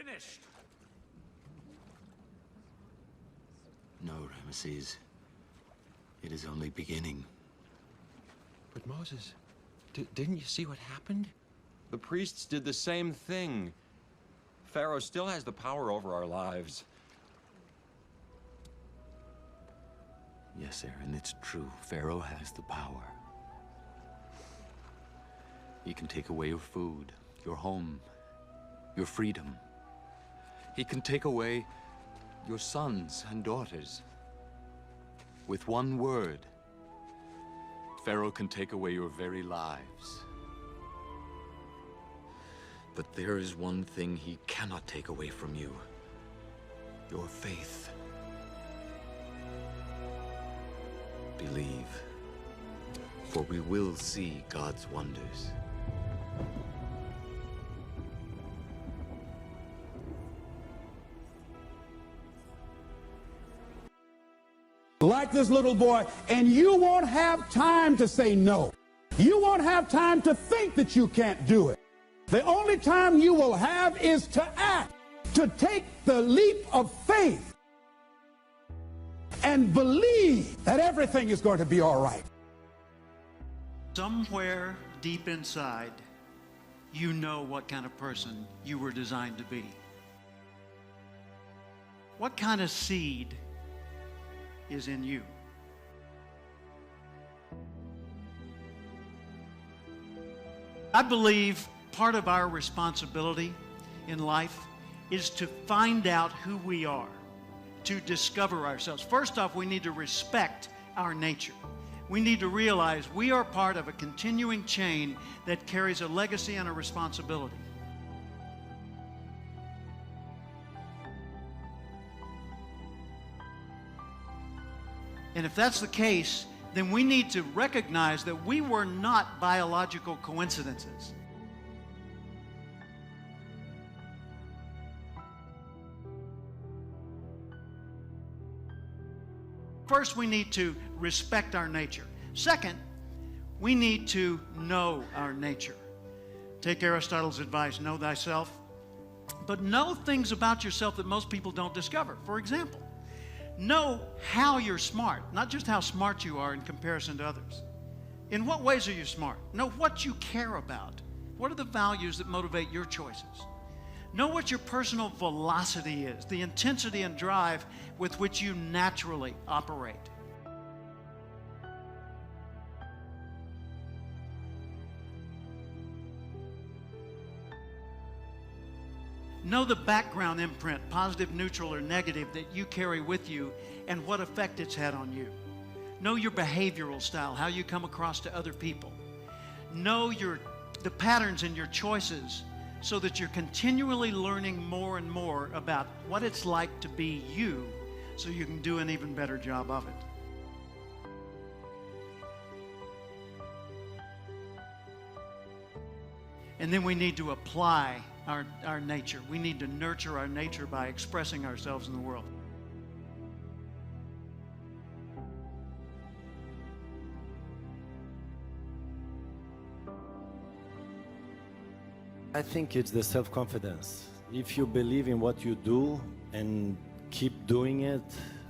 finished. No, Ramesses. It is only beginning. But Moses, didn't you see what happened? The priests did the same thing. Pharaoh still has the power over our lives. Yes, Aaron, it's true. Pharaoh has the power. He can take away your food, your home, your freedom. He can take away your sons and daughters. With one word, Pharaoh can take away your very lives. But there is one thing he cannot take away from you: your faith. Believe, for we will see God's wonders. Like this little boy, and you won't have time to say no. You won't have time to think that you can't do it. The only time you will have is to act, to take the leap of faith and believe that everything is going to be all right. Somewhere deep inside, you know what kind of person you were designed to be. What kind of seed is in you? I believe part of our responsibility in life is to find out who we are, to discover ourselves. First off, we need to respect our nature. We need to realize we are part of a continuing chain that carries a legacy and a responsibility. And if that's the case, then we need to recognize that we were not biological coincidences. First, we need to respect our nature. Second, we need to know our nature. Take Aristotle's advice, know thyself, but know things about yourself that most people don't discover. For example, know how you're smart, not just how smart you are in comparison to others. In what ways are you smart? Know what you care about. What are the values that motivate your choices? Know what your personal velocity is, the intensity and drive with which you naturally operate. Know the background imprint, positive, neutral, or negative, that you carry with you and what effect it's had on you. Know your behavioral style, how you come across to other people. Know the patterns in your choices so that you're continually learning more and more about what it's like to be you so you can do an even better job of it. And then we need to apply our nature. We need to nurture our nature by expressing ourselves in the world. I think it's the self-confidence. If you believe in what you do and keep doing it.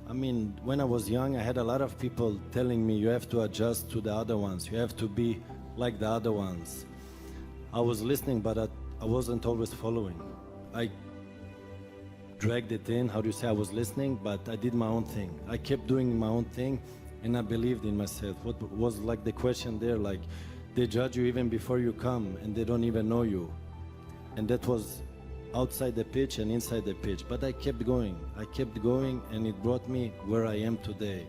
I mean, when I was young, I had a lot of people telling me you have to adjust to the other ones. You have to be like the other ones. I was listening, but I wasn't always following. I dragged it in, how do you say, I was listening, but I did my own thing. I kept doing my own thing, and I believed in myself. What was like the question there, like, they judge you even before you come, and they don't even know you. And that was outside the pitch and inside the pitch. But I kept going, and it brought me where I am today.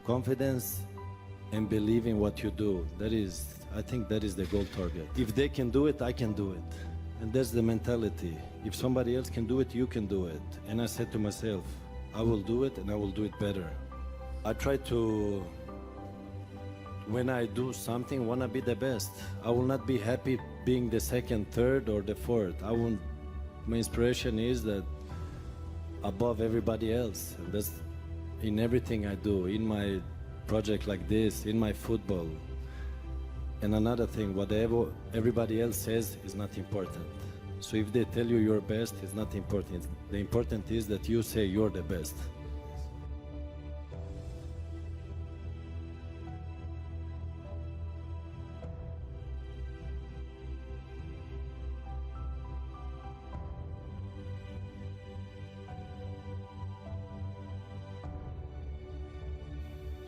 Confidence and believe in what you do. I think that is the goal target. If they can do it, I can do it. And that's the mentality. If somebody else can do it, you can do it. And I said to myself, I will do it and I will do it better. I try to, when I do something, want to be the best. I will not be happy being the second, third, or the fourth. My inspiration is that above everybody else. And that's in everything I do, in my project like this, in my football. And another thing, whatever everybody else says is not important. So if they tell you you're best, it's not important. The important is that you say you're the best.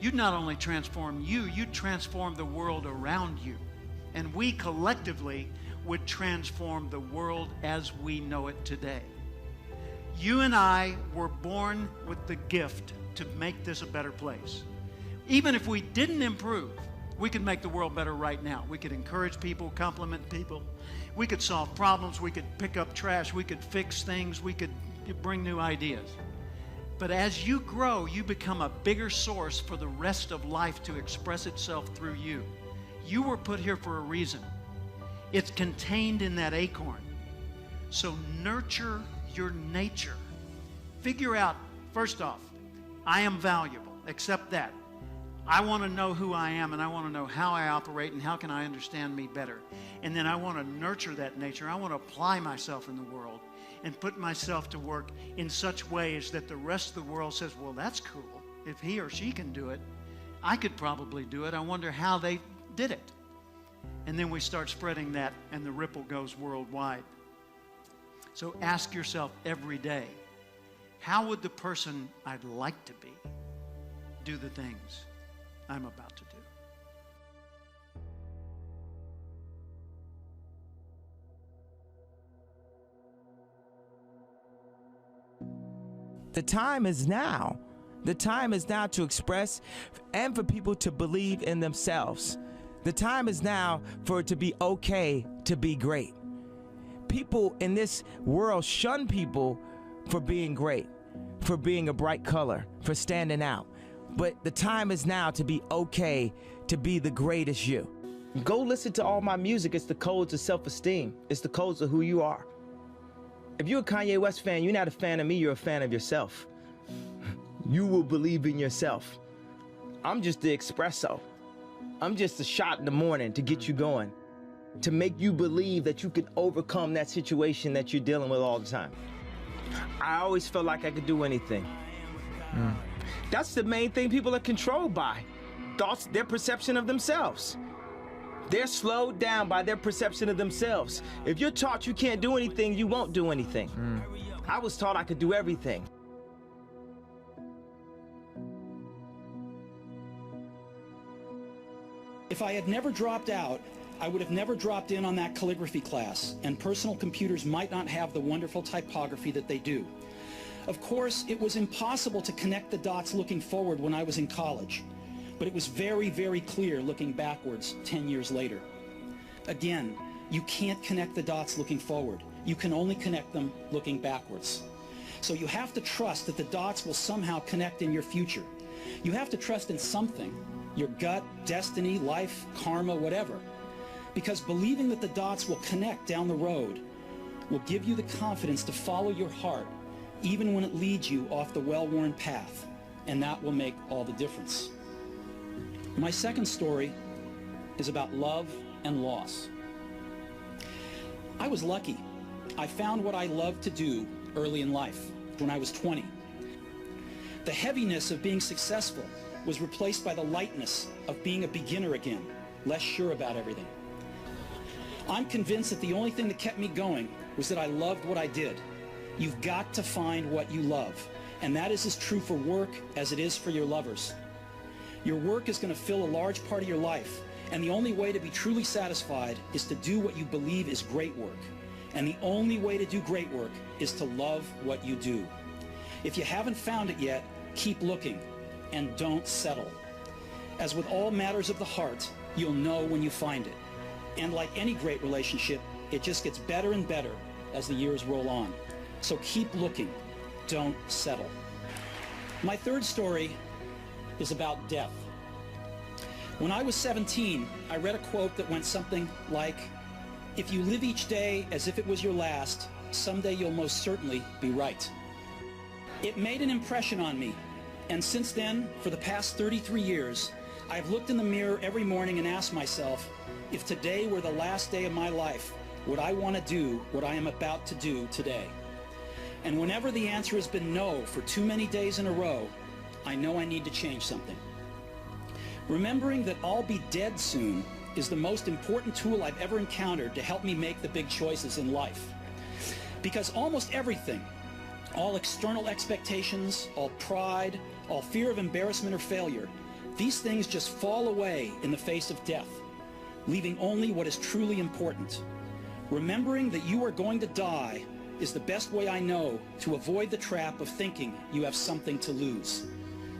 You not only transform you, you transform the world around you. And we collectively would transform the world as we know it today. You and I were born with the gift to make this a better place. Even if we didn't improve, we could make the world better right now. We could encourage people, compliment people. We could solve problems. We could pick up trash. We could fix things. We could bring new ideas. But as you grow, you become a bigger source for the rest of life to express itself through you. You were put here for a reason. It's contained in that acorn. So nurture your nature. Figure out, first off, I am valuable. Accept that. I want to know who I am, and I want to know how I operate and how can I understand me better. And then I want to nurture that nature. I want to apply myself in the world and put myself to work in such ways that the rest of the world says, well, that's cool. If he or she can do it, I could probably do it. I wonder how they did it. And then we start spreading that, and the ripple goes worldwide. So ask yourself every day, how would the person I'd like to be do the things I'm about to do? The time is now. The time is now to express and for people to believe in themselves. The time is now for it to be okay to be great. People in this world shun people for being great, for being a bright color, for standing out. But the time is now to be okay to be the greatest you. Go listen to all my music. It's the codes of self-esteem. It's the codes of who you are. If you're a Kanye West fan, you're not a fan of me, you're a fan of yourself. You will believe in yourself. I'm just the espresso. I'm just a shot in the morning to get you going, to make you believe that you can overcome that situation that you're dealing with all the time. I always felt like I could do anything. That's the main thing people are controlled by. Thoughts, their perception of themselves. They're slowed down by their perception of themselves. If you're taught you can't do anything, you won't do anything. I was taught I could do everything. If I had never dropped out, I would have never dropped in on that calligraphy class, and personal computers might not have the wonderful typography that they do. Of course, it was impossible to connect the dots looking forward when I was in college, but it was very, very clear looking backwards 10 years later. Again, you can't connect the dots looking forward. You can only connect them looking backwards. So you have to trust that the dots will somehow connect in your future. You have to trust in something, your gut, destiny, life, karma, whatever. Because believing that the dots will connect down the road will give you the confidence to follow your heart, even when it leads you off the well-worn path. And that will make all the difference. My second story is about love and loss. I was lucky. I found what I loved to do early in life, when I was 20. The heaviness of being successful was replaced by the lightness of being a beginner again, less sure about everything. I'm convinced that the only thing that kept me going was that I loved what I did. You've got to find what you love, and that is as true for work as it is for your lovers. Your work is going to fill a large part of your life, and the only way to be truly satisfied is to do what you believe is great work. And the only way to do great work is to love what you do. If you haven't found it yet, keep looking, and don't settle. As with all matters of the heart, you'll know when you find it. And like any great relationship, it just gets better and better as the years roll on. So keep looking, don't settle. My third story is about death. When I was 17, I read a quote that went something like, "If you live each day as if it was your last, someday you'll most certainly be right." It made an impression on me, and since then, for the past 33 years, I've looked in the mirror every morning and asked myself, if today were the last day of my life, would I want to do what I am about to do today? And whenever the answer has been no for too many days in a row, I know I need to change something. Remembering that I'll be dead soon is the most important tool I've ever encountered to help me make the big choices in life. Because almost everything, all external expectations, all pride, all fear of embarrassment or failure, these things just fall away in the face of death, leaving only what is truly important. Remembering that you are going to die is the best way I know to avoid the trap of thinking you have something to lose.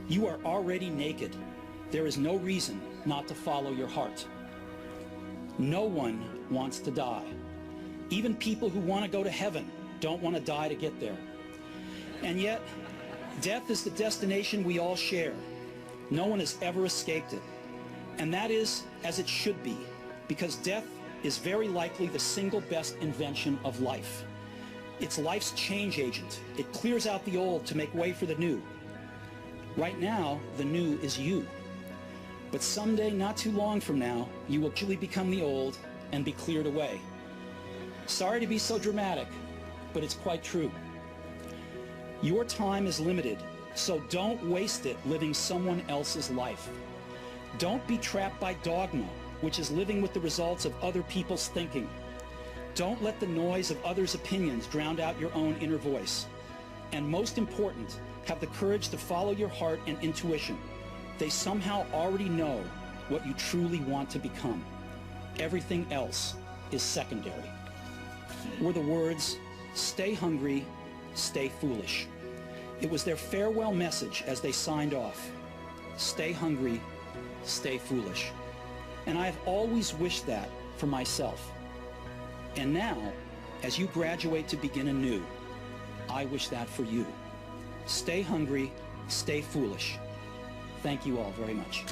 You are already naked. There is no reason not to follow your heart. No one wants to die. Even people who want to go to heaven don't want to die to get there. And yet, death is the destination we all share. No one has ever escaped it. And that is as it should be, because death is very likely the single best invention of life. It's life's change agent. It clears out the old to make way for the new. Right now, the new is you. But someday, not too long from now, you will truly become the old and be cleared away. Sorry to be so dramatic, but it's quite true. Your time is limited, so don't waste it living someone else's life. Don't be trapped by dogma, which is living with the results of other people's thinking. Don't let the noise of others' opinions drown out your own inner voice. And most important, have the courage to follow your heart and intuition. They somehow already know what you truly want to become. Everything else is secondary. Were the words, "Stay hungry, stay foolish." It was their farewell message as they signed off. Stay hungry, stay foolish. And I have always wished that for myself. And now, as you graduate to begin anew, I wish that for you. Stay hungry, stay foolish. Thank you all very much.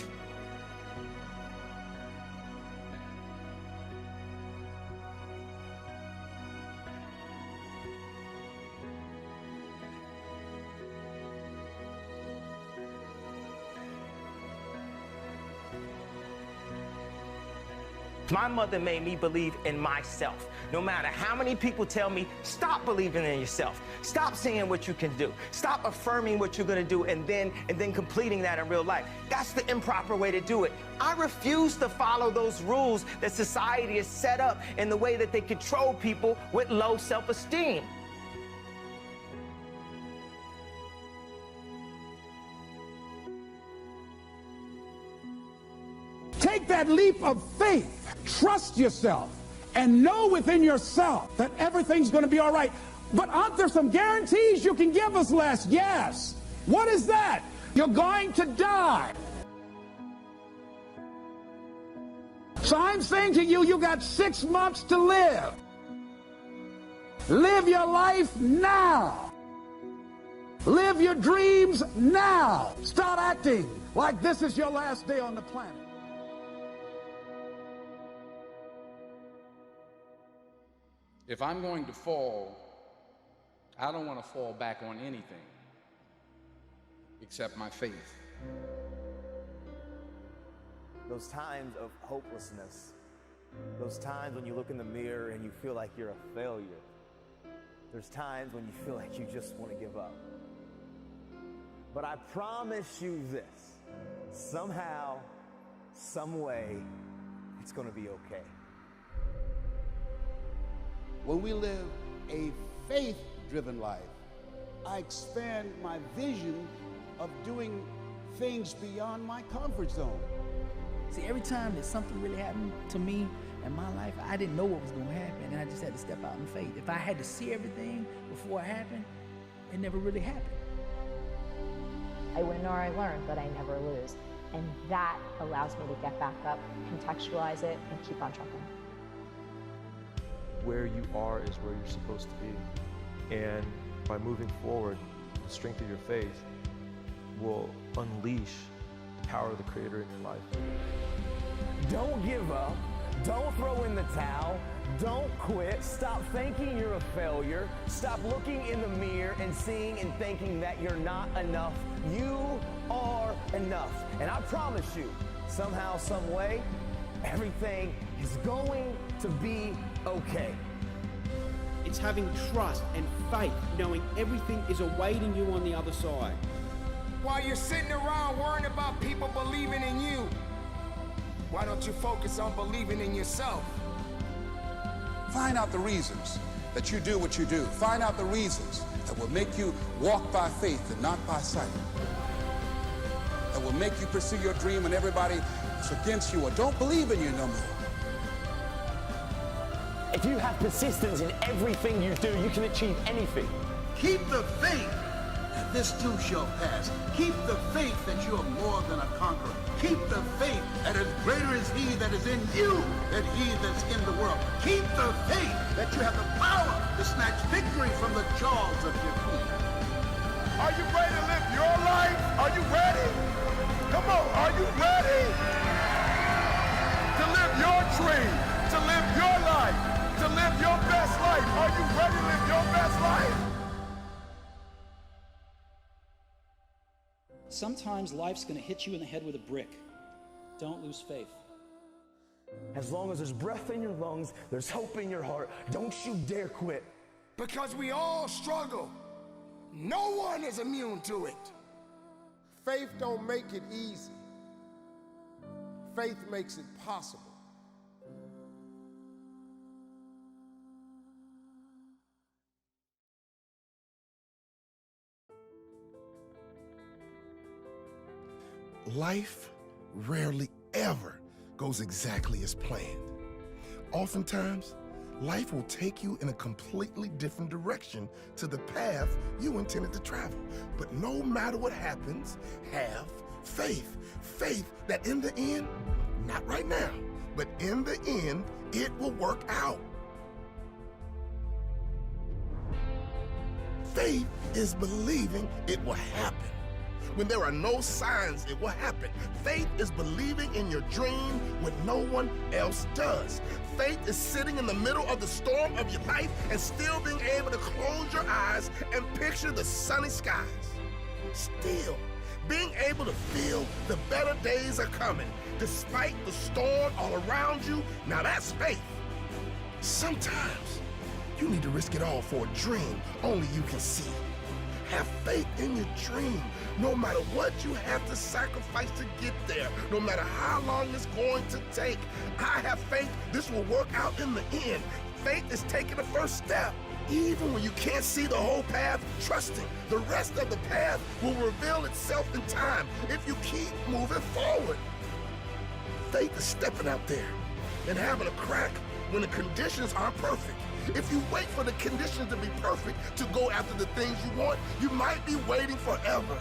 My mother made me believe in myself. No matter how many people tell me, stop believing in yourself. Stop saying what you can do. Stop affirming what you're gonna do and then completing that in real life. That's the improper way to do it. I refuse to follow those rules that society has set up in the way that they control people with low self-esteem. Take that leap of faith. Trust yourself and know within yourself that everything's going to be all right. But aren't there some guarantees you can give us, Les? Yes. What is that? You're going to die. So I'm saying to you, you got 6 months to live. Live your life now. Live your dreams now. Start acting like this is your last day on the planet. If I'm going to fall, I don't want to fall back on anything except my faith. Those times of hopelessness, those times when you look in the mirror and you feel like you're a failure, there's times when you feel like you just want to give up. But I promise you this, somehow, some way, it's going to be okay. When we live a faith-driven life, I expand my vision of doing things beyond my comfort zone. See, every time that something really happened to me in my life, I didn't know what was going to happen, and I just had to step out in faith. If I had to see everything before it happened, it never really happened. I win or I learn, but I never lose. And that allows me to get back up, contextualize it, and keep on trucking. Where you are is where you're supposed to be. And by moving forward, the strength of your faith will unleash the power of the Creator in your life. Don't give up. Don't throw in the towel. Don't quit. Stop thinking you're a failure. Stop looking in the mirror and seeing and thinking that you're not enough. You are enough. And I promise you, somehow, some way, Everything is going to be okay. It's having trust and faith, knowing everything is awaiting you on the other side. While you're sitting around worrying about people believing in you, why don't you focus on believing in yourself? Find out the reasons that you do what you do. Find out the reasons that will make you walk by faith and not by sight. That will make you pursue your dream when everybody is against you or don't believe in you no more. If you have persistence in everything you do, you can achieve anything. Keep the faith that this too shall pass. Keep the faith that you are more than a conqueror. Keep the faith that is greater is he that is in you than he that's in the world. Keep the faith that you have the power to snatch victory from the jaws of defeat. Are you ready to live your life? Are you ready? Come on, are you ready? To live your dream, to live your life, to live your best life. Are you ready to live your best life? Sometimes life's going to hit you in the head with a brick. Don't lose faith. As long as there's breath in your lungs, there's hope in your heart. Don't you dare quit. Because we all struggle. No one is immune to it. Faith don't make it easy. Faith makes it possible. Life rarely ever goes exactly as planned. Oftentimes, life will take you in a completely different direction to the path you intended to travel. But no matter what happens, have faith. Faith that in the end, not right now, but in the end, it will work out. Faith is believing it will happen. When there are no signs, it will happen. Faith is believing in your dream when no one else does. Faith is sitting in the middle of the storm of your life and still being able to close your eyes and picture the sunny skies. Still, being able to feel the better days are coming, despite the storm all around you, now that's faith. Sometimes, you need to risk it all for a dream only you can see. Have faith in your dream, no matter what you have to sacrifice to get there, no matter how long it's going to take. I have faith this will work out in the end. Faith is taking the first step. Even when you can't see the whole path, trusting the rest of the path will reveal itself in time if you keep moving forward. Faith is stepping out there and having a crack when the conditions aren't perfect. If you wait for the conditions to be perfect to go after the things you want, you might be waiting forever.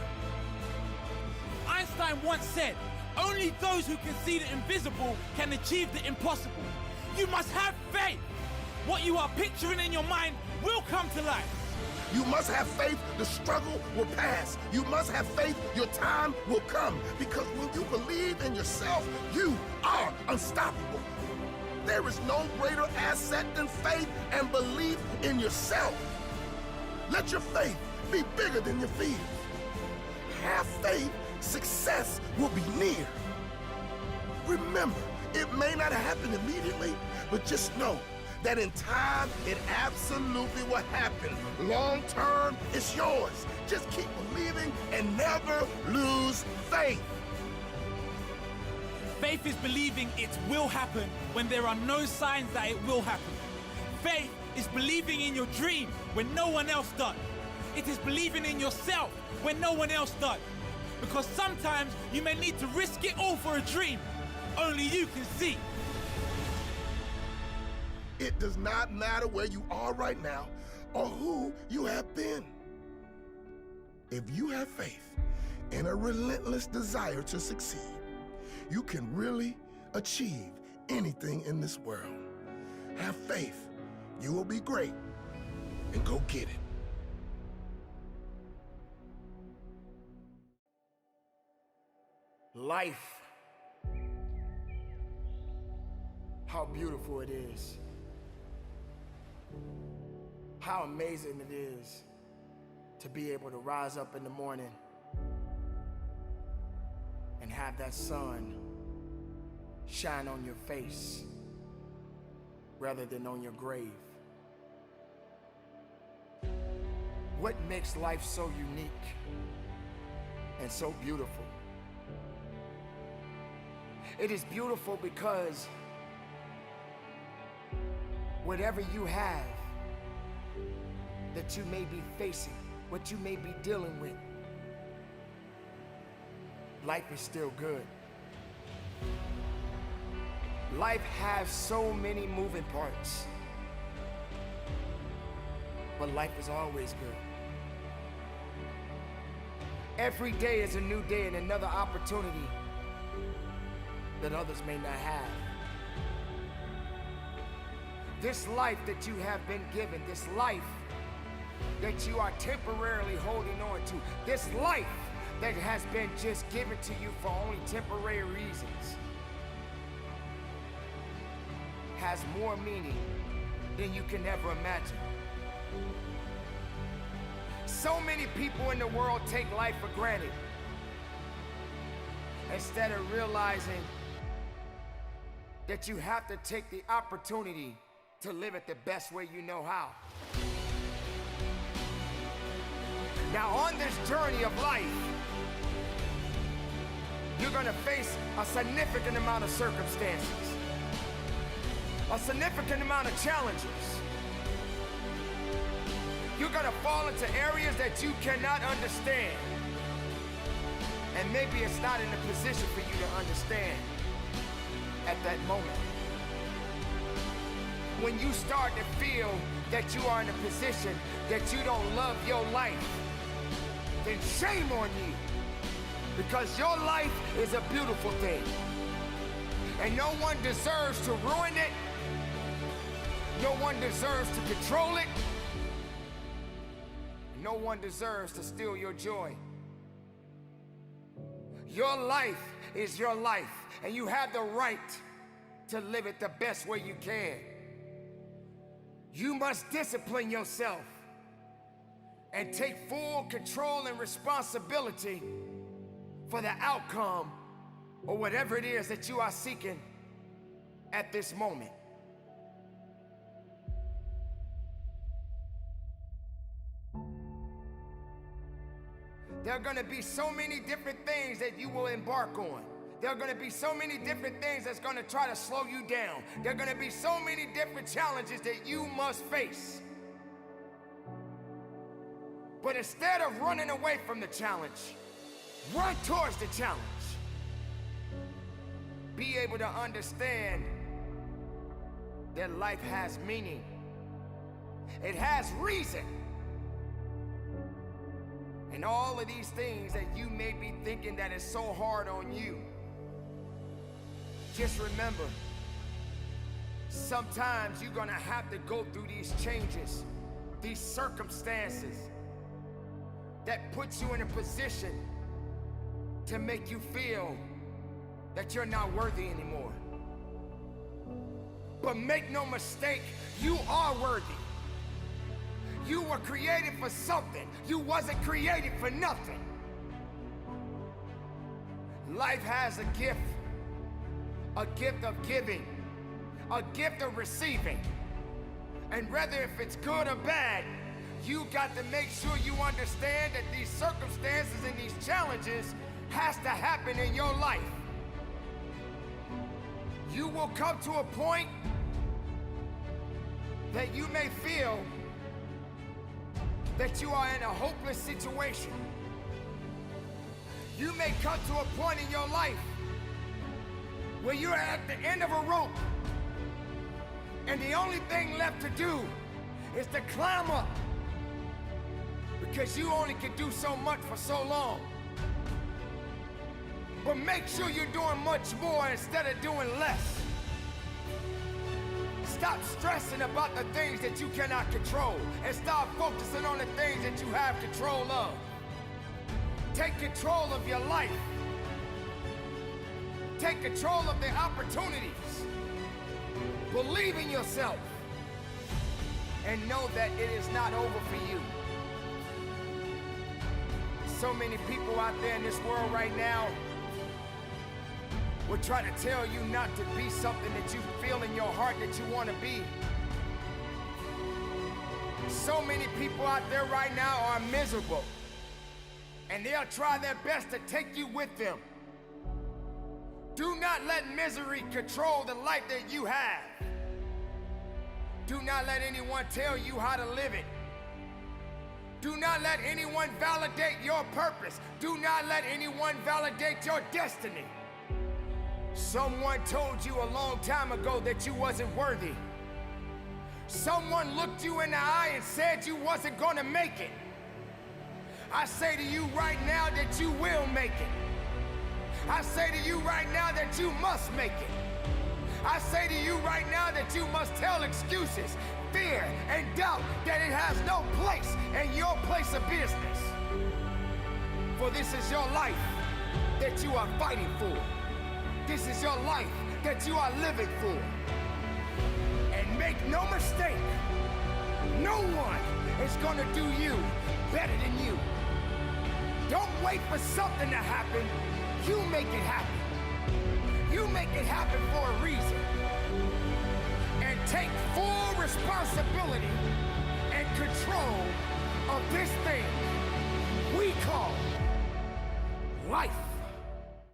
Einstein once said, only those who can see the invisible can achieve the impossible. You must have faith. What you are picturing in your mind will come to life. You must have faith the struggle will pass. You must have faith your time will come. Because when you believe in yourself, you are unstoppable. There is no greater asset than faith and belief in yourself. Let your faith be bigger than your fears. Have faith, success will be near. Remember, it may not happen immediately, but just know that in time, it absolutely will happen. Long term, it's yours. Just keep believing and never lose faith. Faith is believing it will happen when there are no signs that it will happen. Faith is believing in your dream when no one else does. It is believing in yourself when no one else does. Because sometimes you may need to risk it all for a dream only you can see. It does not matter where you are right now or who you have been. If you have faith and a relentless desire to succeed, you can really achieve anything in this world. Have faith. You will be great. And go get it. Life. How beautiful it is. How amazing it is to be able to rise up in the morning and have that sun shine on your face rather than on your grave. What makes life so unique and so beautiful? It is beautiful because whatever you have that you may be facing, what you may be dealing with, life is still good. Life has so many moving parts, but life is always good. Every day is a new day and another opportunity that others may not have. This life that you have been given, this life that you are temporarily holding on to, this life that has been just given to you for only temporary reasons, has more meaning than you can ever imagine. So many people in the world take life for granted instead of realizing that you have to take the opportunity to live it the best way you know how. Now, on this journey of life, you're gonna face a significant amount of circumstances, a significant amount of challenges. You're gonna fall into areas that you cannot understand. And maybe it's not in a position for you to understand at that moment. When you start to feel that you are in a position that you don't love your life, then shame on you. Because your life is a beautiful thing. And no one deserves to ruin it. No one deserves to control it. No one deserves to steal your joy. Your life is your life, and you have the right to live it the best way you can. You must discipline yourself and take full control and responsibility for the outcome or whatever it is that you are seeking at this moment. There are going to be so many different things that you will embark on. There are going to be so many different things that's going to try to slow you down. There are going to be so many different challenges that you must face. But instead of running away from the challenge, run towards the challenge. Be able to understand that life has meaning. It has reason. And all of these things that you may be thinking that is so hard on you, just remember, sometimes you're gonna have to go through these changes, these circumstances that puts you in a position to make you feel that you're not worthy anymore. But make no mistake, you are worthy. You were created for something. You wasn't created for nothing. Life has a gift of giving, a gift of receiving. And whether if it's good or bad, you got to make sure you understand that these circumstances and these challenges has to happen in your life. You will come to a point that you may feel that you are in a hopeless situation. You may come to a point in your life where you're at the end of a rope and the only thing left to do is to climb up, because you only can do so much for so long. But make sure you're doing much more instead of doing less. Stop stressing about the things that you cannot control and start focusing on the things that you have control of. Take control of your life. Take control of the opportunities. Believe in yourself and know that it is not over for you. So many people out there in this world right now will try to tell you not to be something that you feel in your heart that you want to be. So many people out there right now are miserable, and they'll try their best to take you with them. Do not let misery control the life that you have. Do not let anyone tell you how to live it. Do not let anyone validate your purpose. Do not let anyone validate your destiny. Someone told you a long time ago that you wasn't worthy. Someone looked you in the eye and said you wasn't gonna make it. I say to you right now that you will make it. I say to you right now that you must make it. I say to you right now that you must tell excuses, fear, and doubt that it has no place in your place of business. For this is your life that you are fighting for. This is your life that you are living for. And make no mistake, no one is gonna do you better than you. Don't wait for something to happen. You make it happen. You make it happen for a reason. And take full responsibility and control of this thing we call life.